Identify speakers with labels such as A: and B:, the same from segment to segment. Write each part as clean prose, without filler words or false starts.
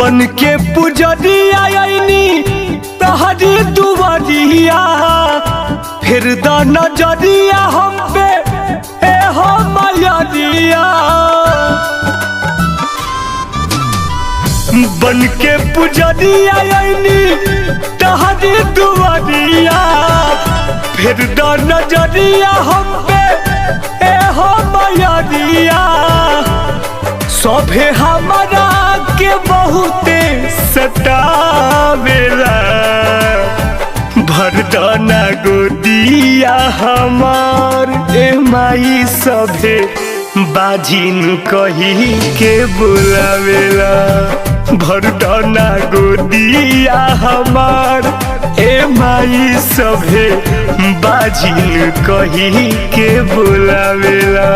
A: बन के पुजरिया आईनी तहरी दुआरिया, फिर द नजरिया हम पे ए हो मयरिया। बन के पुजरिया आईनी तहरी दुआरिया, फिर द नजरिया हम पे ए हो मयरिया। सभे हमारा के बहुते सतावेला, भरदाना गोदिया हमार ए माई। सभे बाजिन कही के बुलावेला, भरदाना गोदिया हमार ए माई। सभे बाजिन कही के बुलावेला।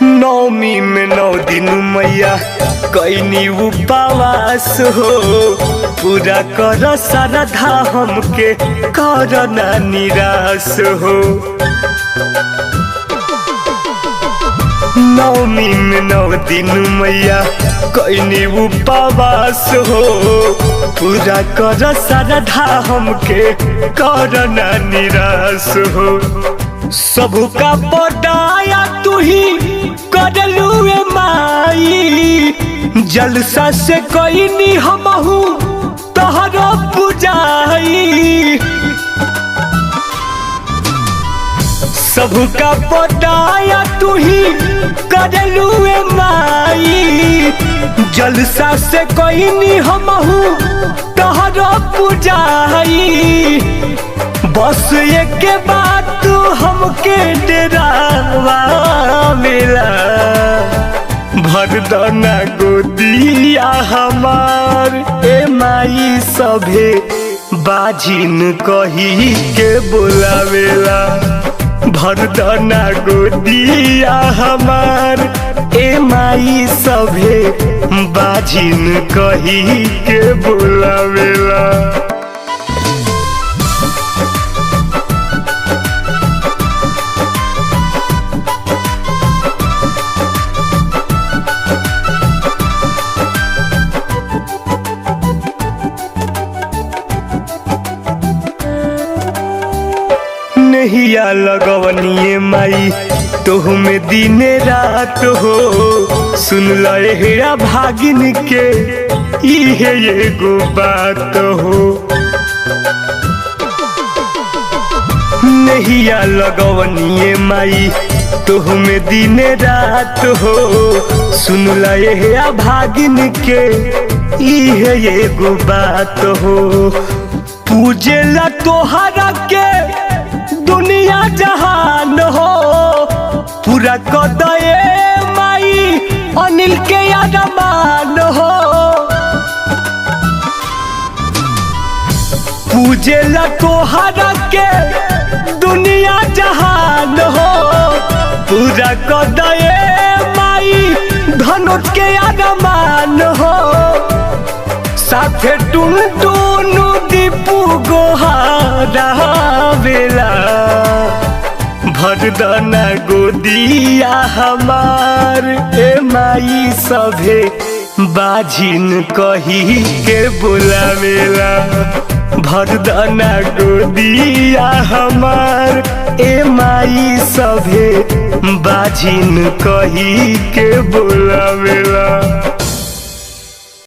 A: नौमी में 9 दिन मैया कैनी उपवास हो, पूरा कर श्रद्धा हमके करना निराश हो। नौमी में 9 दिन मैया कैनी उपवास हो, पूरा कर श्रद्धा हमके करना निराश हो। सबका बड़ाया तू ही करलू ए माई, जलसा से कैनी हमहू तोहरो पुजाई। सबका बड़ाया तू ही करलू ए माई, जलसा से कैनी हमहू तोहरो पुजाई। बस एक बात तू हमके डरावा मिला, भरदाना गोदिया हमार ए माई। सभे बाजिन कही के बुलावेला, भरदाना गोदिया हमार ए माई। सभे बाजिन कही के बुलावेला। नहिया लगवनिए माई तोहमे दिन रात हो, सुन लए हेरा भागिन के इहे एगो बात हो। नहिया लगवनिए माई तोहमे दिन रात हो, सुन लए हेरा भागिन के इहे एगो बात हो। पूजेला तोहरा के दुनिया जहान हो, पूरा कदए माई अनिल के अरमान हो। पूजेला तोहरा के दुनिया जहान हो, पूरा कदए माई धनुष के अरमान हो। साथे टुन टुन दीपू गोहारा बेला, भरदाना गोदिया हमार ए माई। सभे बाजिन कही के बुलावेला, भरदाना गोदिया हमार ए माई। सभे बाजिन कही के बुलावेला।